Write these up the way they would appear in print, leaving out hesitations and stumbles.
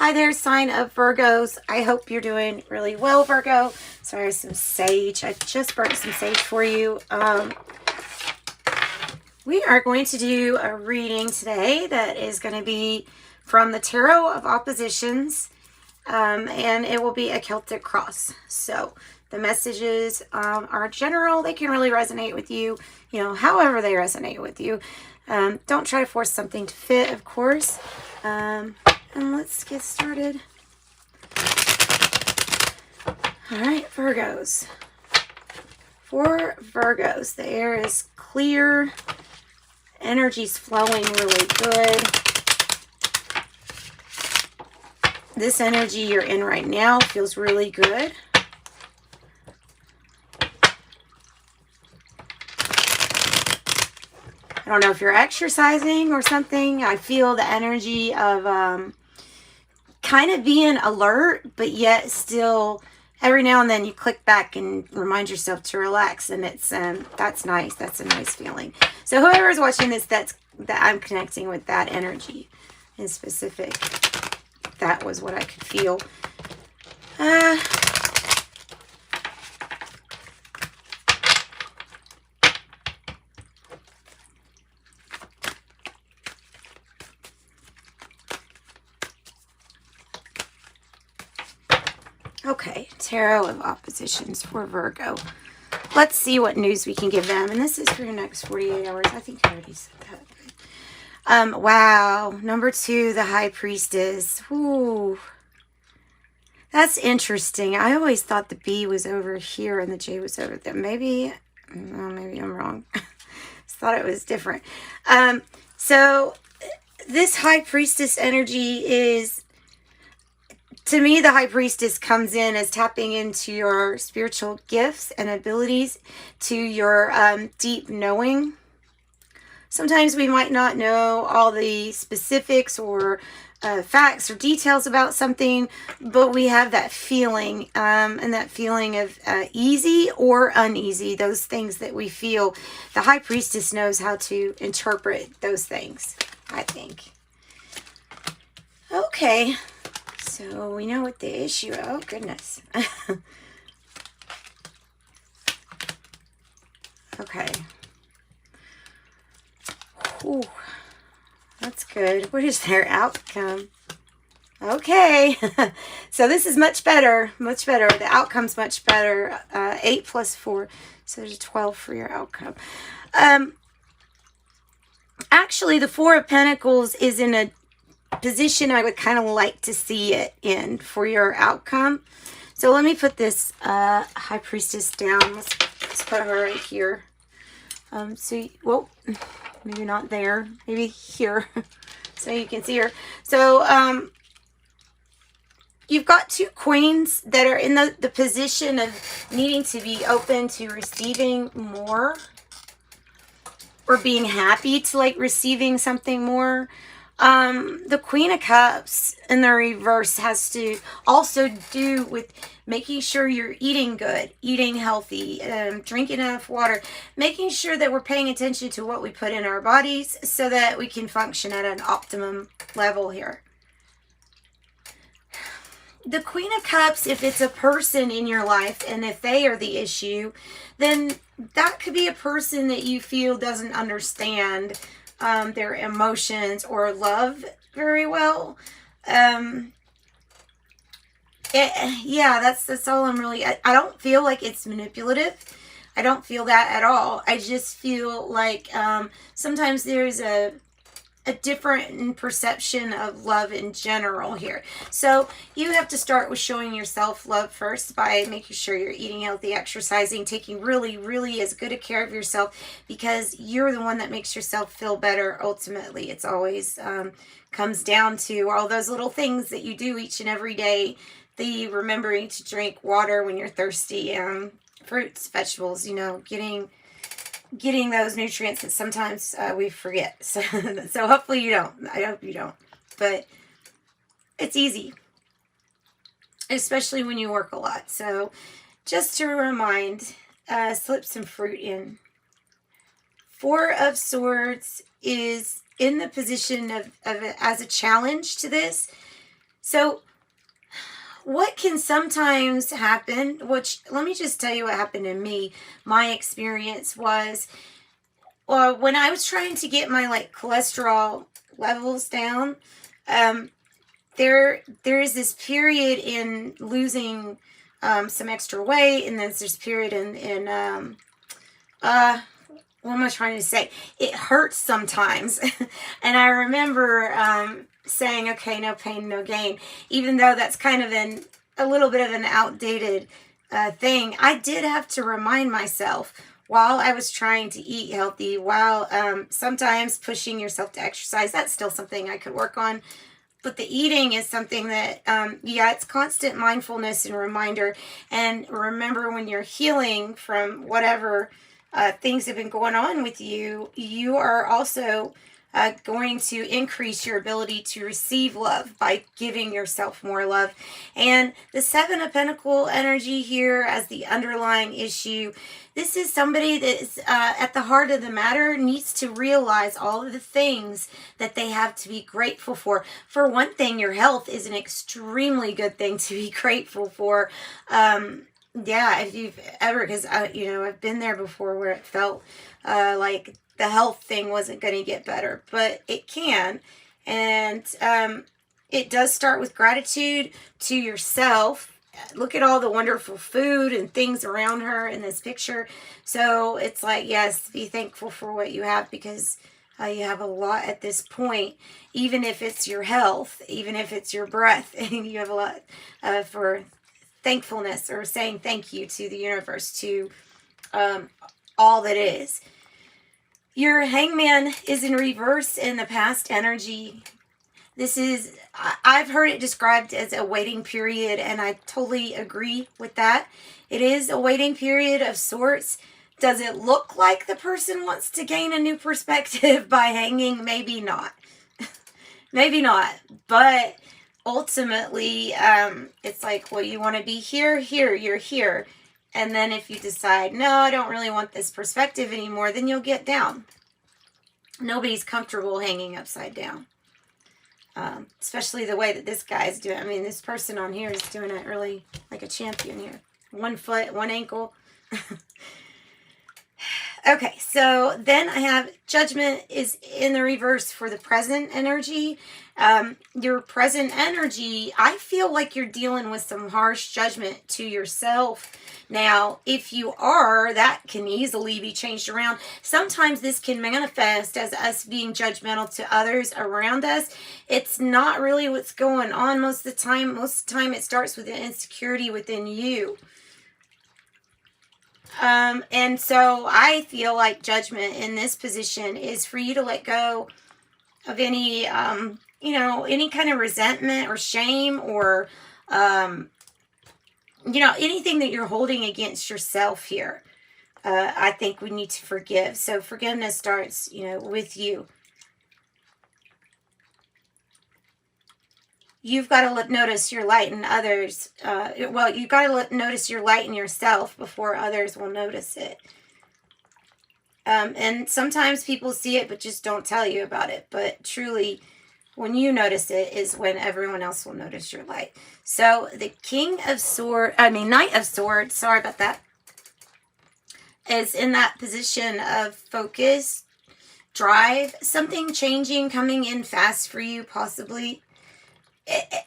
Hi there, sign of Virgos. I hope you're doing really well, Virgo. So here's some sage. I just burnt some sage for you. We are going to do a reading today that is going to be from the Tarot of Oppositions, and it will be a Celtic cross. So the messages are general. They can really resonate with you, however they resonate with you. Don't try to force something to fit, of course. And let's get started. All right, Virgos. For Virgos, the air is clear. Energy's flowing really good. This energy you're in right now feels really good. I don't know if you're exercising or something. I feel the energy of kind of being alert, but yet still every now and then you click back and remind yourself to relax, and it's that's nice. That's a nice feeling. So whoever is watching this, that I'm connecting with that energy in specific. That was what I could feel. Okay, Tarot of Oppositions for Virgo. Let's see what news we can give them. And this is for your next 48 hours. I think I already said that. Wow. Number 2, the High Priestess. Ooh. That's interesting. I always thought the B was over here and the J was over there. Maybe I'm wrong. I thought it was different. So this High Priestess energy is... To me, the High Priestess comes in as tapping into your spiritual gifts and abilities, to your deep knowing. Sometimes we might not know all the specifics or facts or details about something, but we have that feeling, and that feeling of easy or uneasy, those things that we feel. The High Priestess knows how to interpret those things, I think. Okay. So we know what the issue, oh goodness. Okay. Ooh, that's good. What is their outcome? Okay. So this is much better, much better. The outcome's much better. 8 plus 4, so there's a 12 for your outcome. Actually, the 4 of Pentacles is in a position I would kind of like to see it in for your outcome. So let me put this High Priestess down. Let's put her right here. Well, maybe not there, maybe here, so you can see her. So you've got 2 queens that are in the position of needing to be open to receiving more, or being happy to like receiving something more. The Queen of Cups in the reverse has to also do with making sure you're eating good, eating healthy, drinking enough water, making sure that we're paying attention to what we put in our bodies so that we can function at an optimum level here. The Queen of Cups, if it's a person in your life and if they are the issue, then that could be a person that you feel doesn't understand their emotions or love very well. Yeah, that's all I'm really... I don't feel like it's manipulative. I don't feel that at all. I just feel like sometimes there's a different perception of love in general here. So you have to start with showing yourself love first by making sure you're eating healthy, exercising, taking really as good a care of yourself, because you're the one that makes yourself feel better ultimately. It's always comes down to all those little things that you do each and every day. The remembering to drink water when you're thirsty, fruits, vegetables, getting those nutrients that sometimes we forget. So hopefully you don't. I hope you don't. But it's easy, especially when you work a lot. So just to remind, slip some fruit in. 4 of Swords is in the position of as a challenge to this. So what can sometimes happen, which let me just tell you what happened to me. My experience was, well, when I was trying to get my like cholesterol levels down, there is this period in losing some extra weight, and then there's this period in what am I trying to say? It hurts sometimes. And I remember saying, okay, no pain, no gain. Even though that's kind of a little bit of an outdated thing, I did have to remind myself while I was trying to eat healthy, while sometimes pushing yourself to exercise, that's still something I could work on. But the eating is something that, yeah, it's constant mindfulness and reminder. And remember, when you're healing from whatever things have been going on with you, you are also going to increase your ability to receive love by giving yourself more love. And the Seven of Pentacles energy here as the underlying issue, this is somebody that is at the heart of the matter, needs to realize all of the things that they have to be grateful for. For one thing, your health is an extremely good thing to be grateful for. Yeah, if you've ever, because I've been there before where it felt like the health thing wasn't going to get better, but it can. And it does start with gratitude to yourself. Look at all the wonderful food and things around her in this picture. So it's like, yes, be thankful for what you have, because you have a lot at this point, even if it's your health, even if it's your breath, and you have a lot for thankfulness, or saying thank you to the universe, to all that is. Your Hangman is in reverse in the past energy. This is, I've heard it described as a waiting period, and I totally agree with that. It is a waiting period of sorts. Does it look like the person wants to gain a new perspective by hanging? Maybe not. Maybe not. But ultimately, it's like, well, you want to be here, you're here. And then if you decide, no, I don't really want this perspective anymore, then you'll get down. Nobody's comfortable hanging upside down. Especially the way that this guy is doing. I mean, this person on here is doing it really like a champion here. 1 foot, 1 ankle. Okay, so then I have Judgment is in the reverse for the present energy. Your present energy, I feel like you're dealing with some harsh judgment to yourself. Now, if you are, that can easily be changed around. Sometimes this can manifest as us being judgmental to others around us. It's not really what's going on most of the time. Most of the time it starts with an insecurity within you. And so I feel like Judgment in this position is for you to let go of any, any kind of resentment or shame, or, anything that you're holding against yourself here. I think we need to forgive. So forgiveness starts, with you. You've got to notice your light in others. You've got to notice your light in yourself before others will notice it. And sometimes people see it but just don't tell you about it. But truly, when you notice it is when everyone else will notice your light. So the Knight of Swords, sorry about that, is in that position of focus, drive, something changing, coming in fast for you, possibly.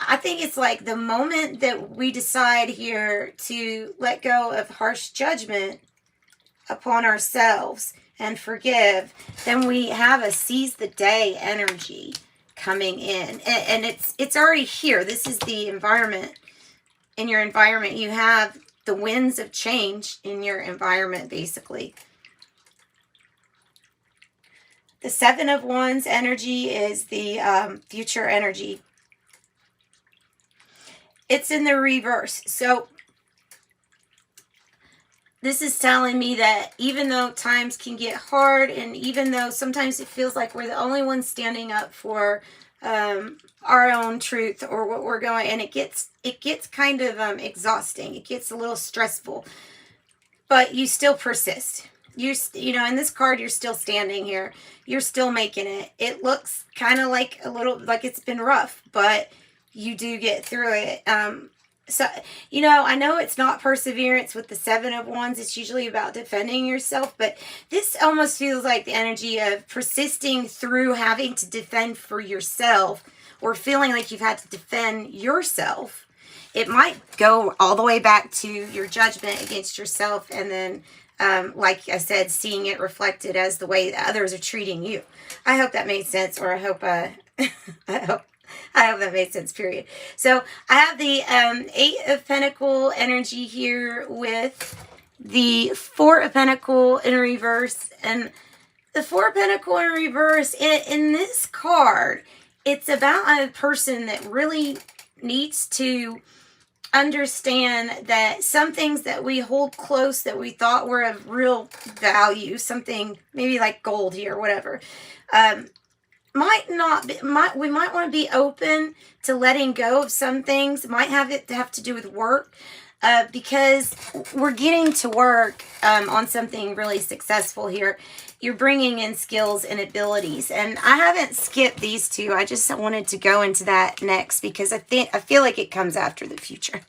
I think it's like the moment that we decide here to let go of harsh judgment upon ourselves and forgive, then we have a seize the day energy coming in. And it's already here. This is the environment. In your environment, you have the winds of change in your environment, basically. The Seven of Wands energy is the future energy. It's in the reverse. So this is telling me that even though times can get hard, and even though sometimes it feels like we're the only ones standing up for our own truth or what we're going, and it gets kind of exhausting. It gets a little stressful, but you still persist. In this card, you're still standing here. You're still making it. It looks kind of like a little like it's been rough, but you do get through it. So, you know, I know it's not perseverance with the 7 of Wands. It's usually about defending yourself. But this almost feels like the energy of persisting through having to defend for yourself, or feeling like you've had to defend yourself. It might go all the way back to your judgment against yourself, and then, like I said, seeing it reflected as the way that others are treating you. I hope that made sense, or I hope I hope that made sense, period. So I have the 8 of Pentacle energy here with the 4 of Pentacle in reverse. And the 4 of Pentacle in reverse, in this card, it's about a person that really needs to understand that some things that we hold close that we thought were of real value, something maybe like gold here, whatever, might not be, we might want to be open to letting go of some things. Might have to do with work, because we're getting to work on something really successful here. You're bringing in skills and abilities, and I haven't skipped these two. I just wanted to go into that next because I feel like it comes after the future.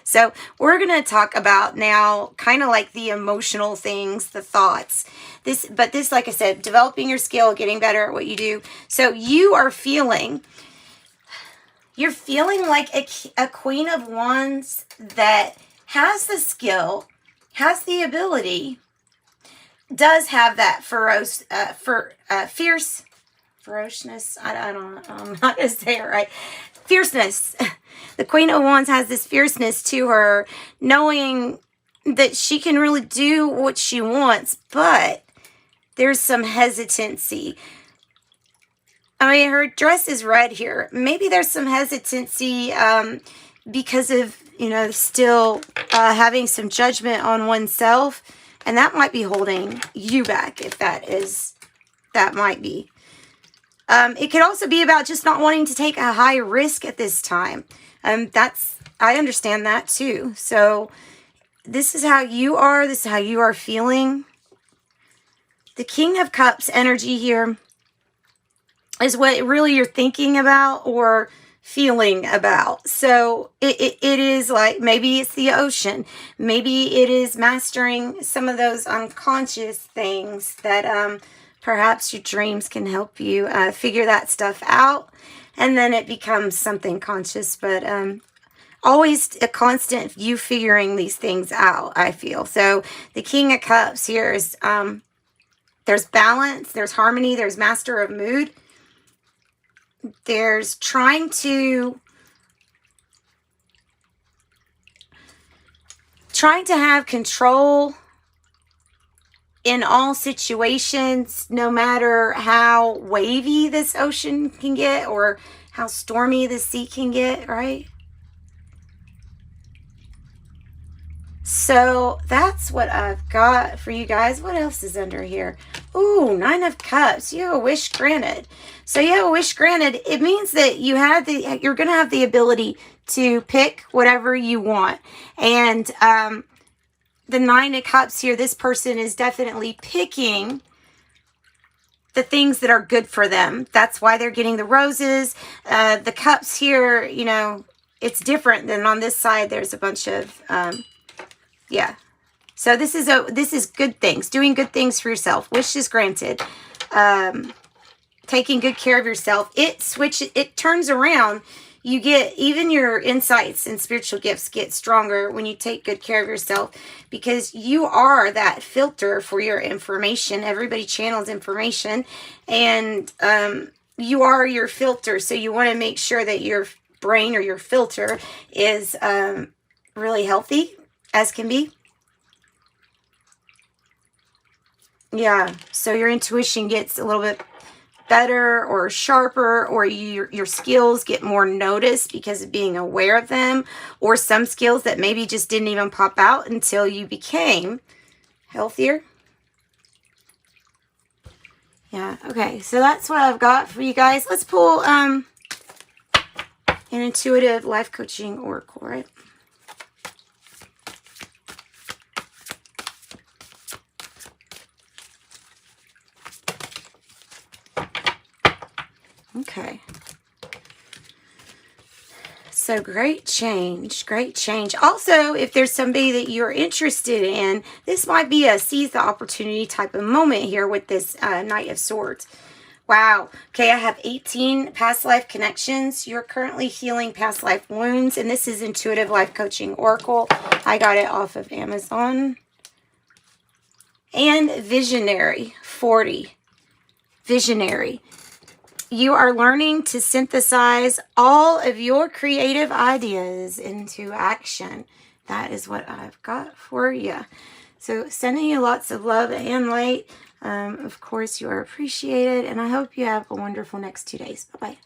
So we're going to talk about now kind of like the emotional things, the thoughts. This, like I said, developing your skill, getting better at what you do. So you're feeling like a Queen of Wands that has the skill, has the ability, does have that ferociousness. I don't know. I'm not going to say it right. Fierceness. The Queen of Wands has this fierceness to her, knowing that she can really do what she wants, but there's some hesitancy. I mean, her dress is red here. Maybe there's some hesitancy because of, you know, still having some judgment on oneself. And that might be holding you back, if that might be. It could also be about just not wanting to take a high risk at this time. I understand that too. So this is how you are. This is how you are feeling. The King of Cups energy here is what really you're thinking about or feeling about. So it is like, maybe it's the ocean. Maybe it is mastering some of those unconscious things that perhaps your dreams can help you figure that stuff out. And then it becomes something conscious, but always a constant you figuring these things out, I feel. So the King of Cups here is, there's balance, there's harmony, there's master of mood. There's trying to have control in all situations, no matter how wavy this ocean can get or how stormy the sea can get, right? So that's what I've got for you guys. What else is under here? Ooh, 9 of Cups. You have a wish granted. So you have a wish granted. It means that you're going to have the ability to pick whatever you want. And the 9 of Cups here, this person is definitely picking the things that are good for them. That's why they're getting the roses. The cups here, you know, it's different than on this side. There's a bunch of... yeah. So this is good things. Doing good things for yourself. Wishes granted. Taking good care of yourself. It turns around. You get, even your insights and spiritual gifts get stronger when you take good care of yourself, because you are that filter for your information. Everybody channels information, and you are your filter. So you want to make sure that your brain or your filter is really healthy as can be. Yeah, so your intuition gets a little bit better or sharper, or your skills get more noticed because of being aware of them, or some skills that maybe just didn't even pop out until you became healthier. Yeah, okay, so that's what I've got for you guys. Let's pull an intuitive life coaching oracle, right? Okay. So great change, great change. Also, if there's somebody that you're interested in, this might be a seize the opportunity type of moment here with this Knight of Swords. Wow. Okay, I have 18 past life connections. You're currently healing past life wounds, and this is Intuitive Life Coaching Oracle. I got it off of Amazon. And Visionary, 40. Visionary. You are learning to synthesize all of your creative ideas into action. That is what I've got for you. So sending you lots of love and light. Of course, you are appreciated, and I hope you have a wonderful next 2 days. Bye-bye.